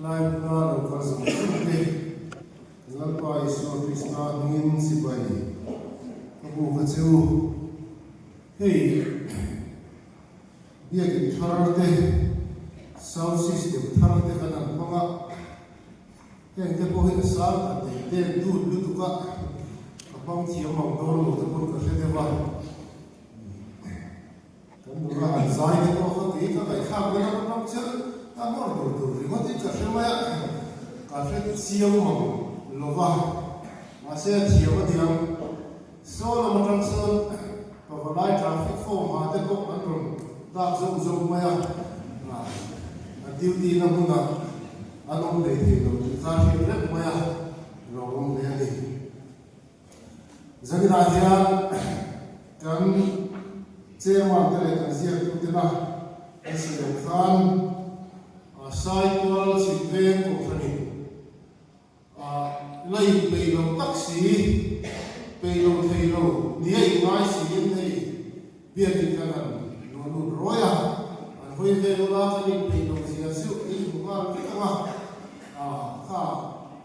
lai na lo ka zum te ngal pa isu krishna ngin si bai abu ka chu hei bia ki thar te sound system thar te kana manga ken te po hi sa ta te du lu tu ka bang thi ma do lo te ko ka se te ba kan du ra han sai te ko ka ti ka kai kha ba na ma chel ta mo do do ri mo ti ka se ma ya ka se siam ma lo va ma se thi ma diam so lo ma tang so pa va lai traffic form ma te ko an ron da zo zo ma ya na duty na mu na anong le thi lo ta thi le ma ya lo ngom le ni Zamina hian kan chairman te le kan zia tu te na SLM khan cycle chipeng ko khani lai peilo taxi peilo thailo niai ngai si yin nei bia ti kanan no roya an hoi ve lo la kan peilo zia su in ma ti ka kha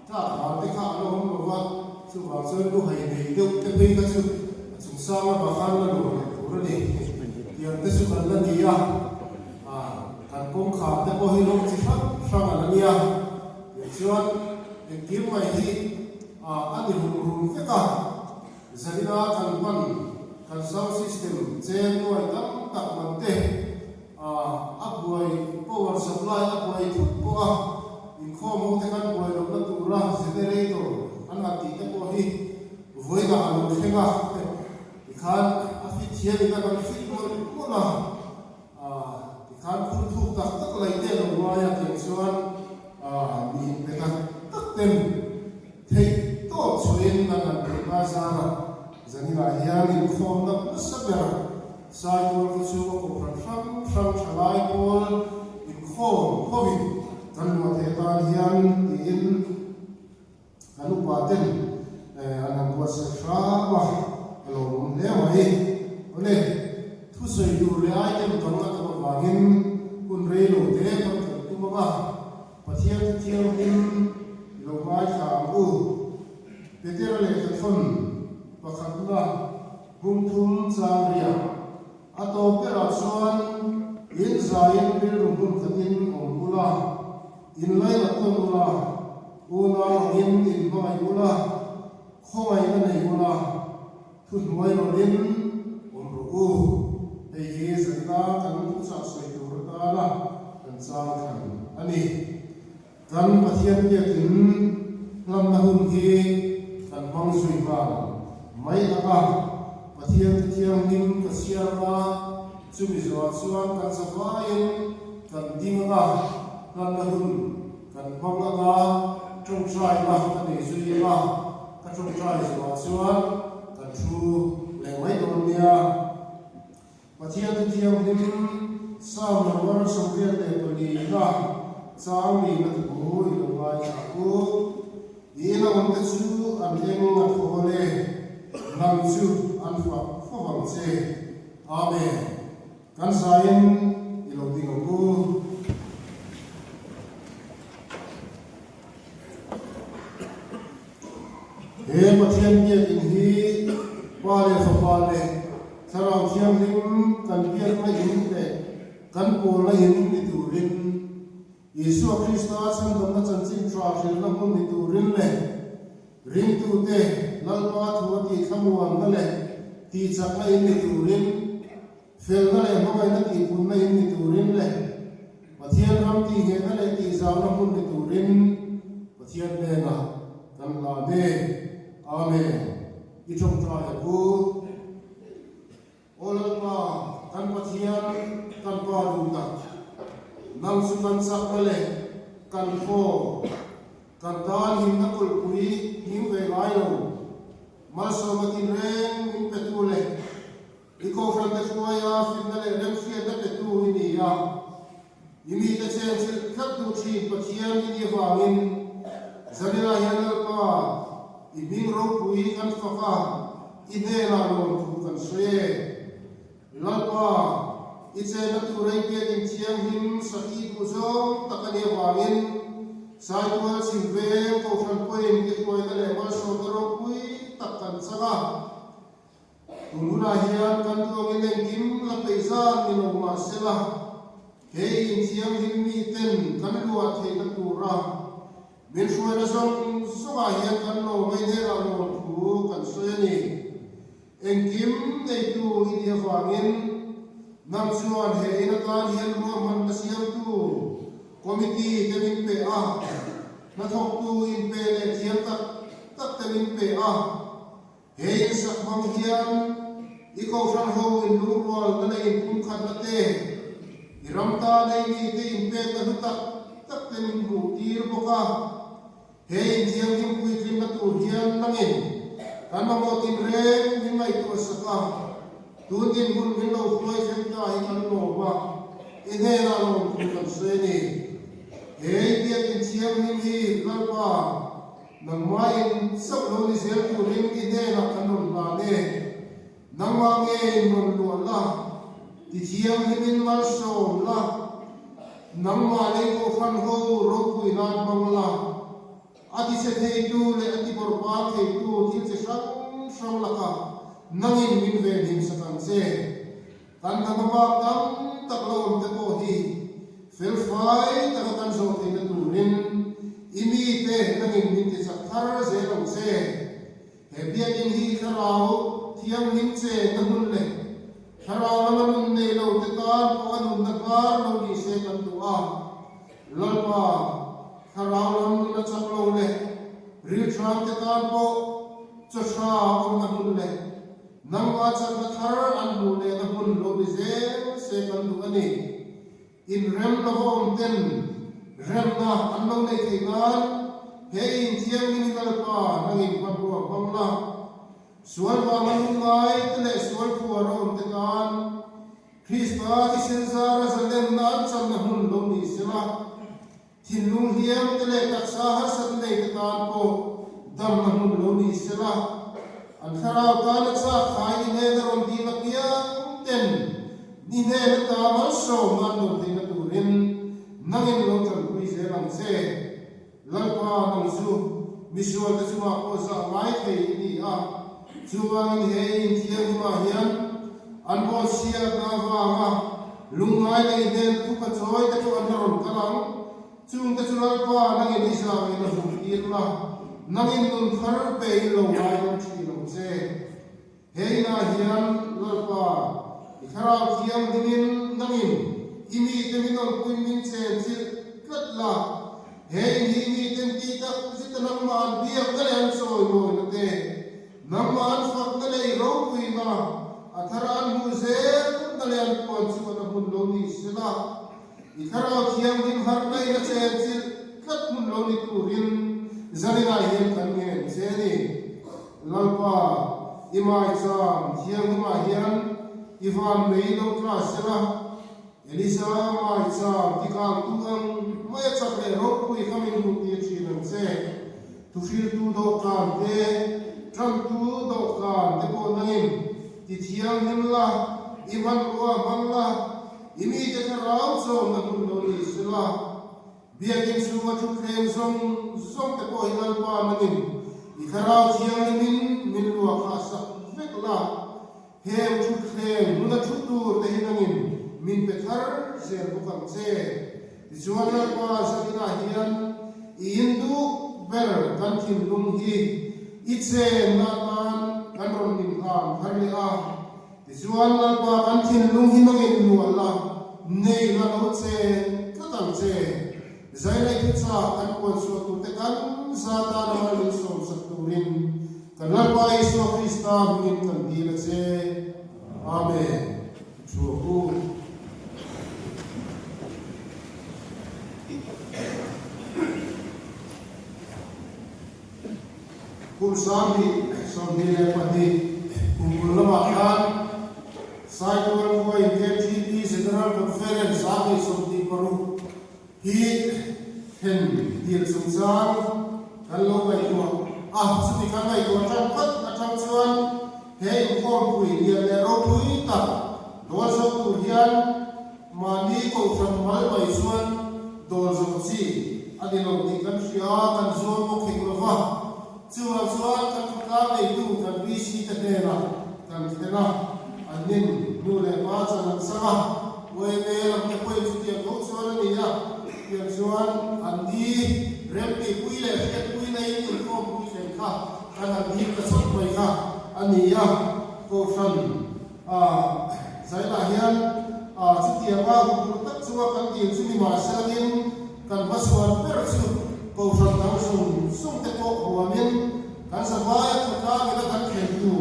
ta ta ti kha lo hom lo wa chu wa chu lu hai nei deu te pe ka chu chung sa ma ba khan la lo ro ni yang te chu kan la ni ya kan kong kha te ko hi lo chi thak thang la ni ya chuan e kim mai hi ani rum te ka zalina kan pan kan sound system chen noi tam tak man te abuai power supply abuai thuk ko in kho mo te kan buai lo na tu ra generator an ati te ko hi voi ga alo khenga ikhan afi thian ka kan fit mo na ikhan khur thuk tak tak lai te lo wa ya ke chuan ni te ka tak tem thei to chuin na kan ba za ra zanila hian in khom na sabera sai ko ko chu ko pram thalai pol in khom hobi kan mo te ta hian in kanu paten anan wa sa sha wa lo le wa hi ole thu soi du le ai tem kan na ka ba gin kun re lo te kan tu ma ba pathian thiam in lo mai kha u te te le ka thon pakhat na hum thum chang ria ato pe ra chuan in zain bil rum hum khatin om ula in lai la ton ula una in mai ula khoi na nei ula thu noi ro rin om ru u ei he zanta kan thu sa soi tur ta la kan sa khan ani kan pathian ke tin lam na hun hi kan mang sui ba mai aka pathian thiam nim ka siara chumi zo chuan kan sa vain kan dinga kan na hun kan mang aka trong trai ba kan nei sui ba ka trong trai zo chuan kan thu le mai don nia pathian thiam nim sam na war so rian le to ni na chang mi na tu i lo mai ka ku ina on te chu an leng na khole nam chu an fa phawang che amen kan sain i lo ding ku he pathian ye in hi pale so pale sarau thiam lim kan pian mai in te kan ko la in ni turin Yesu Krista san dam na chan chin tra ril na mun ni turin le ring tu te lal pa thu ti khamuam na le ti chak na in ni turin fel na le ma na ti kun na in ni turin le pathian ram ti he na le ti za na mun ni turin pathian le na kan la de amen i thong tra ya ku olal pa kan pathian kan pa du ta nang su kan sak le kan kho kan dan him na kul pui him ve lai lo mal so ma tin reng him pe tu le i ko fran te khwa ya fin na le rem fi na pe tu ni ya imi te chen sil khat tu chi pathian ni wa min zanira yanal pa i bing ro pui kan fa ka i ne la lo tu kan se lalpa iche na tu rai pe din chiang him sahi ku zo takani wangin sai tuan sim ve ko khan poin ki koi na le ma so ro pui tak kan sanga tununa hian kan tu ngi len kim la peisa ni no ma sela he in siam hin mi ten kan lua the na tu ra min shuai na song so ba hian kan lo mai ne ra lo thu kan so ni eng kim nei tu hi dia wangin nam chuan he ina kan hian ro man na siam tu committee te min pe a na thok tu in pe le thiam tak te min pe a he in sak bang hian I ko san ho in lu rol na in kum khat na te I ram ta nei ni te in pe ta nu tak te min ru tir boka he in thiam him pui trim na tu hian nangin kan ma mo tin re min mai tu saka tu tin hun min lo khoi sem ta hi kan lo ba in he na lo ku kan se ni he dia tin thiam him hi lan pa nang mai in sab lo ni sel tu lim in he na kan lo ba ne nang wa nge mon lo la ti thiam him in mal so la nang ma le ko khan ho ro pui na bang la ati se thei tu le ati bor pa thei tu thil se sang laka nangin min ve dim sakang se kan ka ba tam tak lo te ko hi fel fai ta kan so thei na tu rin imi te nangin min te sak thar se lo se he bia din hi kharao thiam nim se na mun le kharao na mun nei lo te tan ko anun na kar lo ni se kan tu a lalpa kharao lam na chak lo le ri tram te tan po cho sha on na mun le nang wa chak na thar an mu le na mun lo bi se kan tu ani in rem na hom ten rem na an lo nei thei nan he in thiam ni dal pa nang in pa ro bang la sual wa man ngai te le sual pu ro te kan Krista ti sen zara zalem na cham na mun lo ni se la tin lung hiam te le tak sa ha san nei te kan po dam na mun lo ni se la an kharau ta na sa khai ne da rom di na pia ten ni ne ta ma so ma no te na tu rin nangin lo chan pui se lang se lang pa nang su mi su ta chu ma ko sa mai thei ni a chuang he in thiam ma hian an bo sia na wa ma lungai nei den tu ka choi ta chu an ron ka lang chung ta chu lal pa nangin ni sa me na hu ti la nangin nun khar pe lo mai lo chi lo se he na hian lal pa I kharau thiam dingin nangin imi te min ol pui min chen chil kat la he ni mi ten ti tak sit nang man biak na an soi mo na te nang man fak na le ro pui na atharan hu ze na le an pon chu na mun lo ni sela I kharau thiam din har nai na chen chil kat mun lo ni tu rin zalina hian kan nge se ni lalpa imai cham thiam ma hian Ivan mei lo tra sela Elisa mai cham ti kang tu ang mai chak le ro pui kamin hu ti chi nang se tu fil tu do kan te tram tu do kan te ko nangin ti thiam him la Ivan wa mang la imi te kharau chom na kun lo ni sela biakin su ma chu khem zong te ko hilal pa nangin I kharau thiam min lua kha sa vek la hem chu khem nuna chu tu te hinangin min pe thar zer bukang che chuan la pa sakina hian in du ber kan thin lung hi iche na tan kan ron min kham khari a chuan la pa kan thin lung hi nangin lu ala nei la lo che ka tang che zai lai thu cha kan kon so tu te kan za ta na ma lu so sak tu rin kan la pa Isu Krista min kan di la che amen chu ku kum sami le pati kum lama khan sai to ko KGP General Conference sami somti paru hi hen dil sumsang kan lo bai ko sumi kan bai ko tam phat atam chuan he ko pui dia le ro pui ta do zo tu hian mani ko from mal bai chuan do zo chi ani lo ni kan ria kan zo mo kheng lo wa chuwa chuan kan khata nei tu kan bc ta de na kan te na anin nu le pa chan sanga we me lam te poi chu ti ko chuan ni ya pian chuan an di rem pi pui le ke pui nei ni ko pui se kha kan an di ka sot mai kha ani ya ko san zai la hian chu ti wa ku tak chuwa kan ti chu ni ma sangin kan maswan per chu ko san dang sung te ko huamin kan sa vai ko ta ga kan khen tu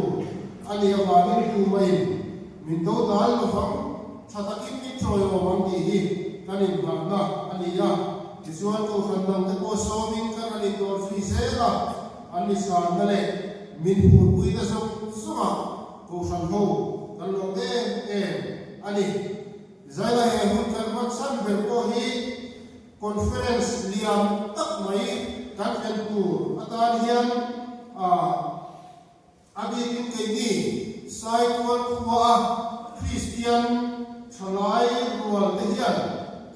ani ya wa min tu mai min do dal lo fam thatakin ni troi o mang ti hi kan in ba na ani ya Isuan ko san dang te ko so min kan ani dor fi se la ani sa na le min pu pui ta so suma ko san ho kan lo de ani zai la he hun kan mat san ber ko hi conference liam tak mai kan kan tu atan hian abi kin ke ni sai tuan khwa Christian thalai rual te hian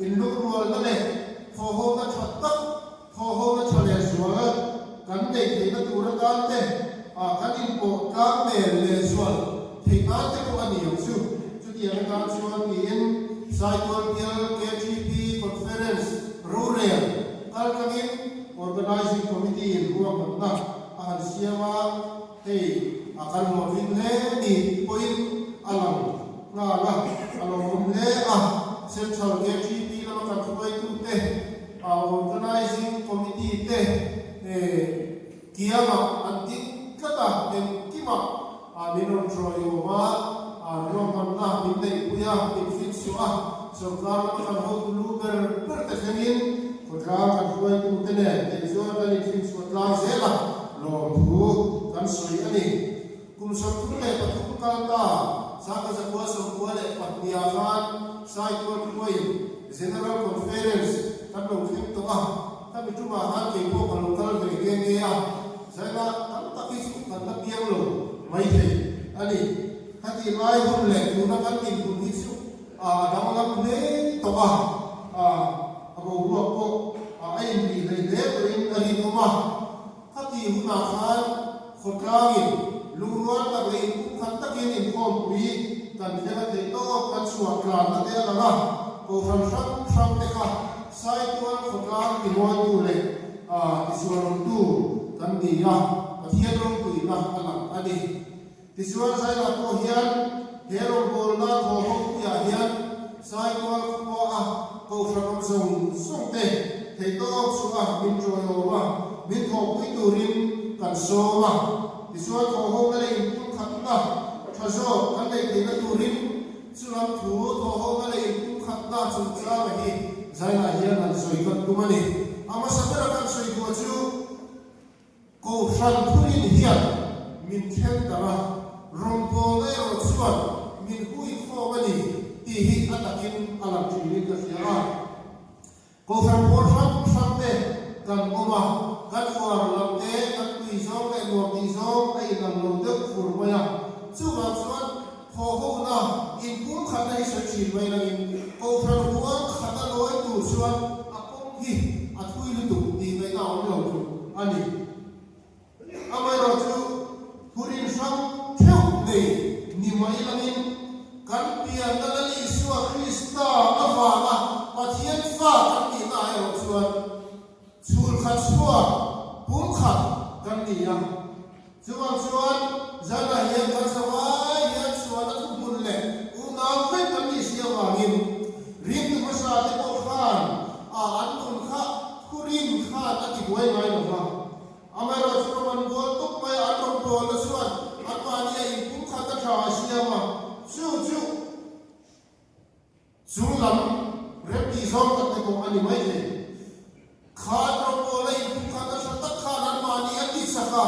in lu rual na le ho ho na that tak ho ho na thale zual kan nei te na tu ra kan te kan in po ka me le zual thei ta te ko ani yong chu ti ang kan chuan ni in sai tuan KTP conference rural al kamin organizing committee in ruang na ahan siawa hey akan mo vin le ni point alang na la along le central KTP na kan khoi tu te organizing committee te kiama antik kata en kima minon troyo ma ruang na min nei puya min fit su so klar kan ho luber per te khanin Kodra kan khoi tu te ne te zo kan in fin su tla zela lo thu kan soi ani kum som tu le pa tu ka ta sa ka za kwa so kwa le pa nia khan sai ko khoi general conference kan lo khim to kan mi tu ma han ke ko kan lo tal ve ge ge sai na kan ta ki su kan ta piang lo mai the ani hati lai hum le tu na kan tin tu ni su dang lam ne to abo ruak ko ai ni le le rin ari no ma hati huna khan khotlangin lungruan ta le khan ta kin in khom pi kan jana te to kan suak klan na te la ko ram sam te kha sai tuan khotlang ki moi tu le isuan tu kan ni ya pathian rong tu na alang ani tisuan sai la ko hian hero bol na ko ho ya hian sai tuan ko ko ram song song te thei to su min troyo wa min thok pui turin kan so ma tisuan ko ho na le in tu khat na thazo kan le te na turin chulam thu to ho na le in tu khat na chu cha ma hi zai na hian an soi kan tu mani ama sabera kan soi ko chu ko ran thurin hian min then dara rompo le ro chuan min hui kho mani ti hi atakin alam thili ka sia ko ran por ram te kan oma kan war lam te kan tui zong le no ti zong ai lam lo de fur maya chu ma chuan ho ho na in kum khat ai sa chi mai na in ko ran huwa khat a loi tu chuan a kong hi a thui lu tu ti mai na on lo tu ani amai ro chu hurin sam theu nei ni mai langin kan pia na li suwa krista awa pathian fa kan ni na ai ro chuan chul khat suwa pum khat kan ni ya chuan zana hian kan sawai hian suan a thun le u na ve kan ni sia wangin rim tu masa te ko khan an kun kha kurin kha ta ki boy mai lo ba amai ro chu man bol to mai an ron bol la suan an ma ni ai pum khat ta tha sia ma chu lam rep ti zong ta te ko ani mai le khan ro ko lai pum khat ta sa ta khan an ma ni ati saka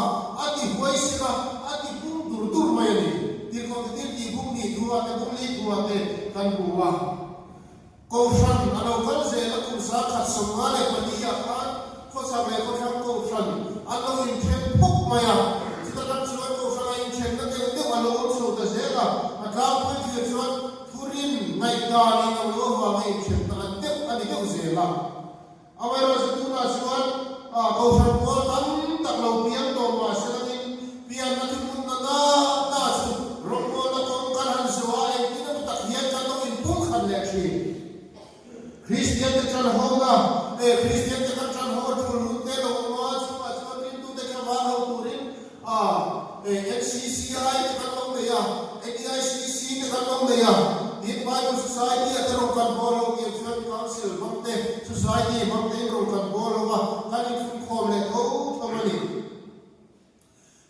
ati boy sira ati pum dur mai ni ti ko ti bum ni thua te bum ni thua te kan buwa ko san ano kan se la kun sa khat som ma le pa ni ya khan ko sa me ko thang ko san ano in them pok maya sita kan suan ko sa in them na te ano so ta se la ata ko ti chuan thurin ngai ta ni no lo wa mai them ta te ani ko se la câu chuyện của tấm tập lâu pian đồ mà sẽ là pian là thứ muốn ta sự rong của là con căn hàng số ai thì nó tập hiện ra tôi in bút khăn lệ gì Christian thì chân hông à Christian thì chân hông chủ luôn thế đâu mà chúng tin tu thế cái vào hậu tu rin NCCI thì kan long đấy à NDICC thì kan long đấy à in Bible Society at the Rokan Bolo in Church Council Monte Society Monte Rokan Bolo wa kan in khom le tho thamani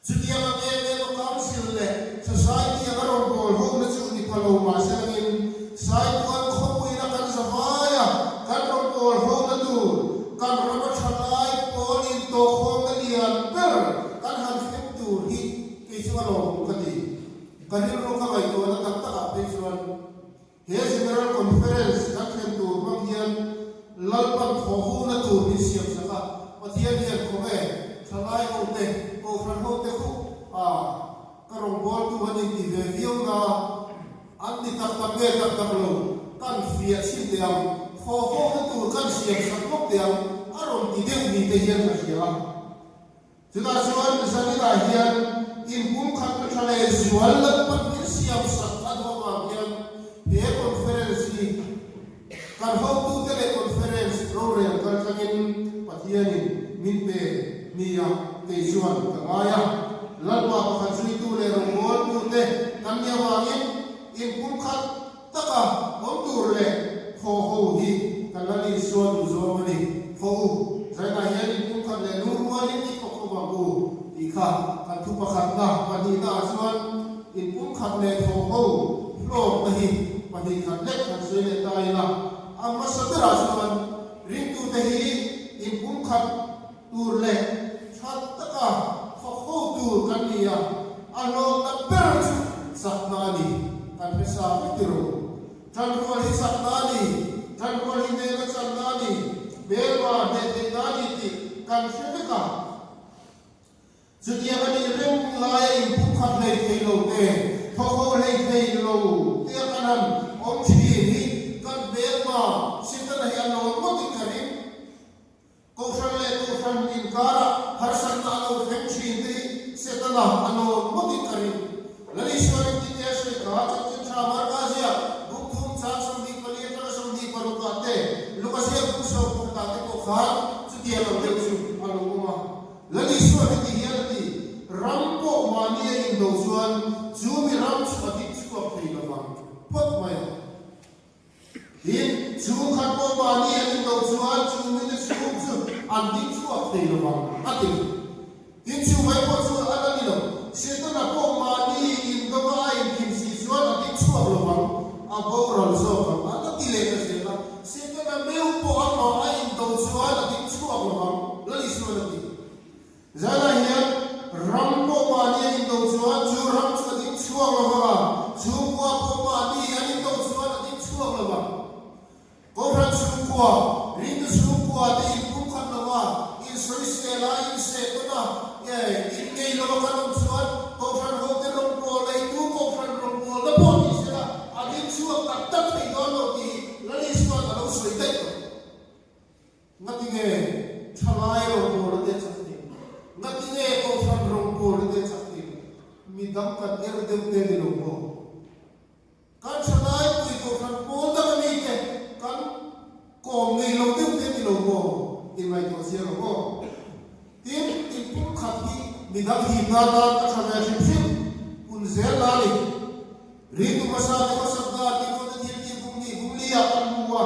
chutia ma me council le society at the Rokan Bolo ho na chu ni phalo ma sa in sai tuan khopui na kan savaya kan Rokan Bolo ho na tu kan rama thalai pol in to khom lian per kan han phim tu hi ke chualo kati kan ro ka bai to na tak tak pe chuan he general conference kan khen tu mang hian lalpan khohu na tu ni siam saka pathian hian khome thalai ho te ko khan ho te khu karong bol tu ani ti ve viu na an ni tak tak ge tak tak lo kan fia si te am khohu na tu kan siam sak mok te am aron ti de ni te hian ka sia chuta chuan sani la hian in kum khat na thale zual lat pat ni siam sak adwa ma hian he conference ni kan ho tu tele conference program kan thakin pathiani min pe niya te chuan ka ngaya lalwa pa khan sui tu le rong bol tu te kan ya wangin in kum khat taka om tur le ho ho hi kan la ni so tu zo mani ho zai na hian in kum khat le nu rualin ni ko ko ba bu i kha kan thu pa khat na pani na chuan in kum khat le ho ho lo na hi pani khat le khan sui le tai na amma sadra chuan ring tu te hi in kum khat tur le chat taka ho ho tu kan ni ya alo na per chu sak na ni kan pesa pitiro tan rual hi sak na ni tan rual hi ne na chan na ni belwa ne te na ni ti kan sheka chutia kan ni rem lai in kum khat le thei lo te ho ho le thei lo te kanan om chi hi kan belwa sitan hi ano mo ti karin ko fran in kara har san na lo fem chi ti setana ano mo ti karin lali shwar ti te se ka chat cha mar ka sia buk thum cha som di pali tra som di paru ka te lukasia buk so ko ta te ko khan chutia lo le chu alo ma lali shwar ti hian ti rampo mani in do chuan chu mi ram chu ati chu phei lo ma pot mai in chu khat ko mani in do chuan chu mi te chu chu an di chu phei lo ma ati in chu mai ko chu anani lo setana ko mani in do ma in kim si chuan ati chu lo ma abo ral zo ka ata ti le ka se na setana meu po ama ai in do chuan ati chu lo ma lali shwar ti zana hian rampo mani in do chuan chu ram chu ati chu lo ma chu kwa po mani in do chuan ati chu lo ma ko ran chu kwa ring chu kwa te in kum khan lo ma in soi se la in se ko na in ngei lo ka nom chuan ko ran ho te long po lai tu ko ran long po la po ni se la ati chu tak tak thei do lo ti la li so ta lo soi te ngati nge thalai ro po la te chakti ngati nge ko ran rong po la te chakti mi dam ka er dem te ni lo po kan thalai pui ko ran po da mi ke kan ko ngei lo te ni lo po in mai to sia lo po tin in kum khat hi mi dam hi na na ka thana shim shim un zel la ni ri tu masa ko sabda ti ko ti ti bum li ya kan buwa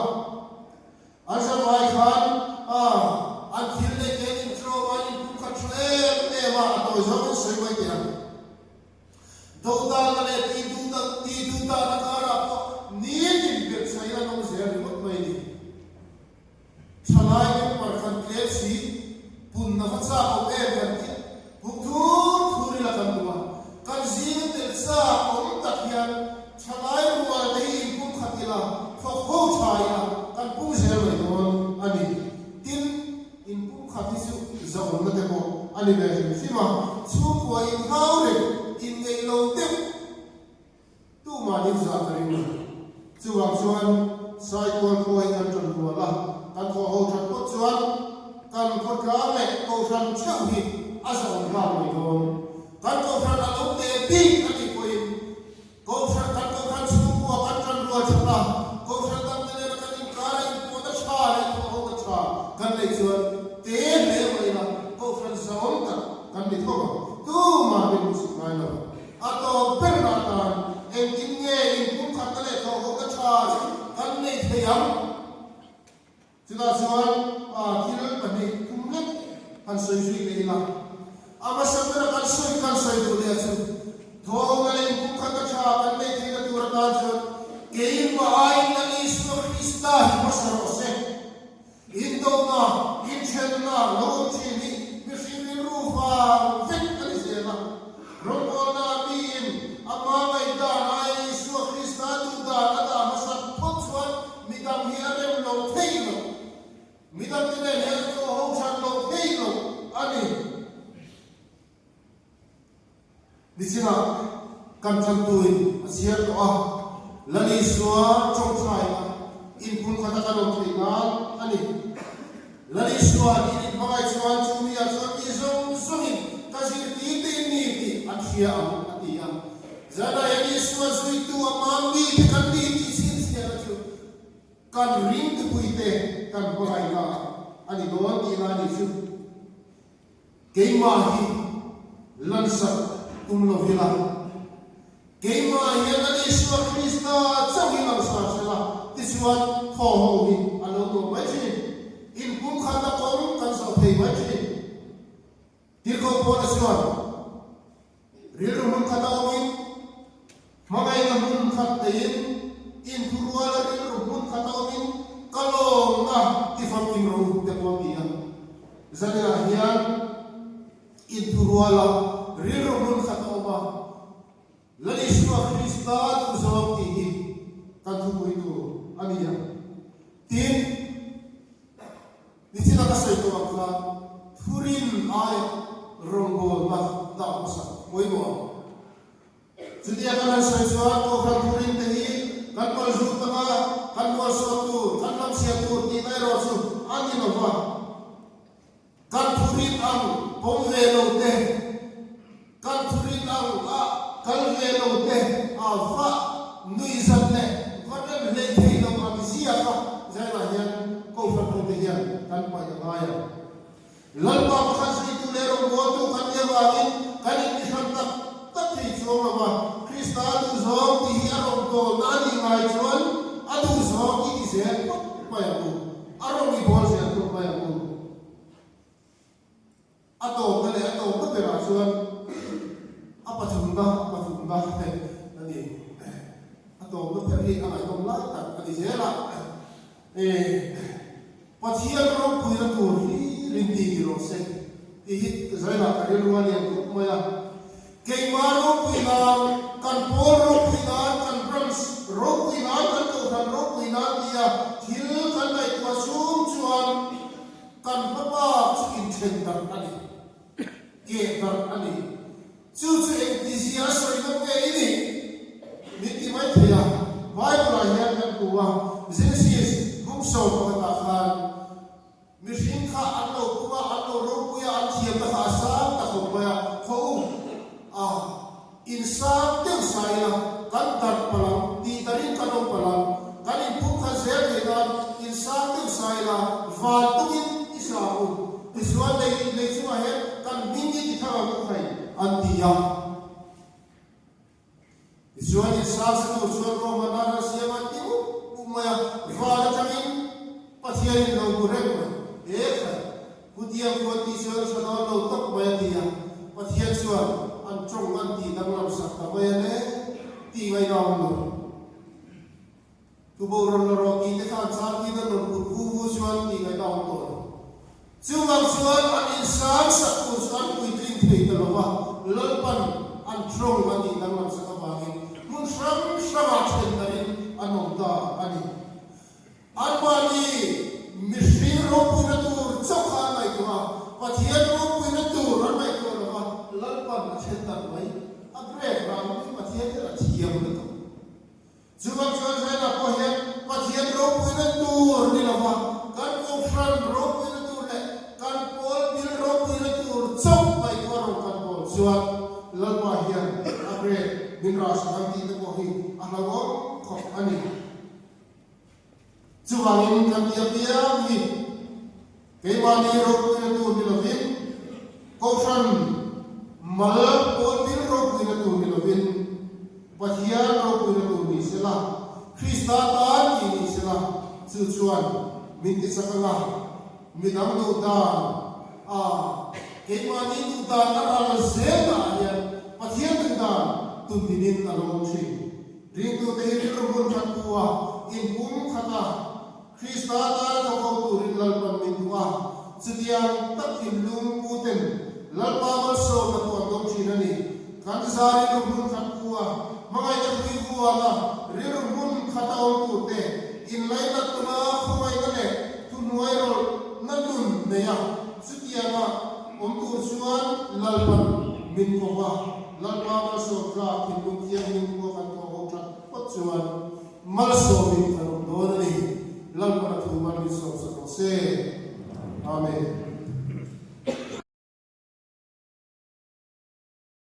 asa vai khan an thil le ke in tro wa in kum khat le ma to zo soi mai ya do da na le ti du da na ka ra ko ni tin pe sai na no se ri mot mai ni thalai ke par khan ke si pun na kha cha ko e kan ti buk thuri la kan duwa kan zin te sa om tak hian thalai ruwa dei kum khatila kho kho chaya kan pu se mai don ani tin in kum khati su za on na te ko ani ve sima chu ko in haure in ngei lo te tu ma ni za tarin chu wang chuan sai ko ko ai kan ton ko la kan ko ho than ko chuan kan kan ko tra le ko ran chau hi asal ga moi don kan ko ran alo te pi ani ko in ko ran kan ko ran su ko kan ran ro chha ko ran tam ne kan in kara in ko da sha le ko ho ka cha kan le chuan te le mai na ko ran saom ta kan ni tho tu ma be mu su mai na ato per na ta en in nge in kum khat le ko ho ka cha kan nei thayam chuda chuan thil pani kum le kan soi sui le na ama samra kan soi du le chu thong le kum khat ka cha kan nei thayam tu ra ta chu kein ma ai na isu krista ma saro se in do na in chen na lo chi ni mi sin ni ru fa fit kan se na ro na bi in ama mai da ai isu krista tu da na da ma sa phot chuan mi dam hi arem lo thei lo mi dam ti ne he to ho chan lo thei lo ani disina kan chan tuin asiar to a lani suwa chong thai in pun khata ka lo thei na ani lani suwa in bagai chuan chumi a chuan ti zong zongin ka sir ti ti ni ti an thia am ati am zana yani suwa zui tu amami kan ti ti sin sia chu kan ring tu puite kan bagai na ani don ti na ni chu keima hi lansa lo vila keima hi ani suwa krista changi lang sa sala ti suan tho ho hi alo to mai chi in kum khata kom kan sa thei mai chi ti ko po na suan ri mun khata omi magai na mun khat tein in thurwala ri mun khata omi kalong na ti fam kim ro te po mi ya zania hian in thurwala ri mun khata oma lani suwa krista tu zo ti hi kan thu pui tu ani ya tin ni sila ka sai to ka thurin ai rongo ma da sa moi mo Sedia kan sai suat ko kan thurin te hi kan ko zu ta ka kan ko so tu kan lam sia tu ti nai ro su ani no va kan thurin ang pom ve lo te kan thurin ang a kal ve lo te a va nui zat ne va ne le thei lo ma mi sia ka zai la hian ko fa ko te hian kan pa ya ga ya lan pa kha si tu le ro mo tu kan ye wa in kan ni san ta ta thi chu ma ba krista tu zo ti hi a ro ko na ni ngai chuan a tu zo ki ti se pa ya ku a ro ni bol se tu pa ya ku a to ka te ra chuan apa chunga he ani ato no peri ana tom la ta ani jela pathian ro puina tu ri rinti ro se ti hit zaina ka ri ruani ko moya kei maro puina kan por ro puina kan brams ro puina kan to kan ro puina dia thil kan nai ko sum chuan kan papa in chen dar ani ke dar ani chu ek dizia soi no ke ini miti mai thia bible hian kan kuwa genesis book so ka khan machine kha anlo kuwa anlo ro kuya an thiam ta kha sa ta ko ba kho insan teu saila kan tar palam ti tarin kanom palam kan in pu kha zer de dan insan teu saila va tuin israu israel le chu he kan mingi ti tha ko khai antia Israel insan se to suan ro manana siama tiu umaya va tamin pathian lo gurek ekha kudia ko ti suan sa lo tak ba dia pathian suan an chong an ti dang lam sak ta ba ne ti mai naw no tu bo ron ro ti te khan sa ti da no ku suan ti ga naw to chu wang suan an insan sa ku suan ku tin thei ta lo wa lol pan an chong an ti dang lam sak ba ngi mun shram shama chen da in anom da ani an ba ni mishri ro pu na tu chokha mai ko pathian ro pu na tu ran mai ko lo lal pan chen ta mai apre ram ni pathian ra thiam na to juwang chuan sai na ko he pathian ro pu na tu ni lo wa kan ko fran ro pu na tu le kan จวดเลิกว่าเฮียนอัปเดตมินราชบังตีตะโกหิอันนั้นก็ขอบอันนี้จวงอินกันเดียบเดียมีเกมานีโรกุยตูนิลวินกอฟันมาลโอติลโรกุยตูนิลวินปัทยาโรกุยตูนิสลาคริสตาตานกินิสลาสุจวนมินติสักลามิดังดูดานเกมานีดูดานนั่นอะไรเสียงอะไรปัทยาดูดานตุนดินินอารมณ์ชีริงตัวเตหิรุนขัดตัวอินบุ้มขัดคริสตาตาจะเข้าตัวริลลปันมินตัวสุดยังตัดหินลุงพูดถึงลลปาบัลโซกับตัวดงชีนันนี่กันจะสาริรุนขัดตัวมังไงจะคุยตัวละริรุนขัดเอาตัวเตอินไลนัดตัวมาเข้าไปกันเลยทุนไว้รอนั่นนุ่นเนี่ยสุดยังตัวชวนลลปันมินตัวลลปาบัลโซกับหินลุงเทียนมินตัวกันตัวหัวจัดปัจจุบันมัลโซมินขนมโดนนี่ลลปันตัวมันมีสองสองเซอาเมน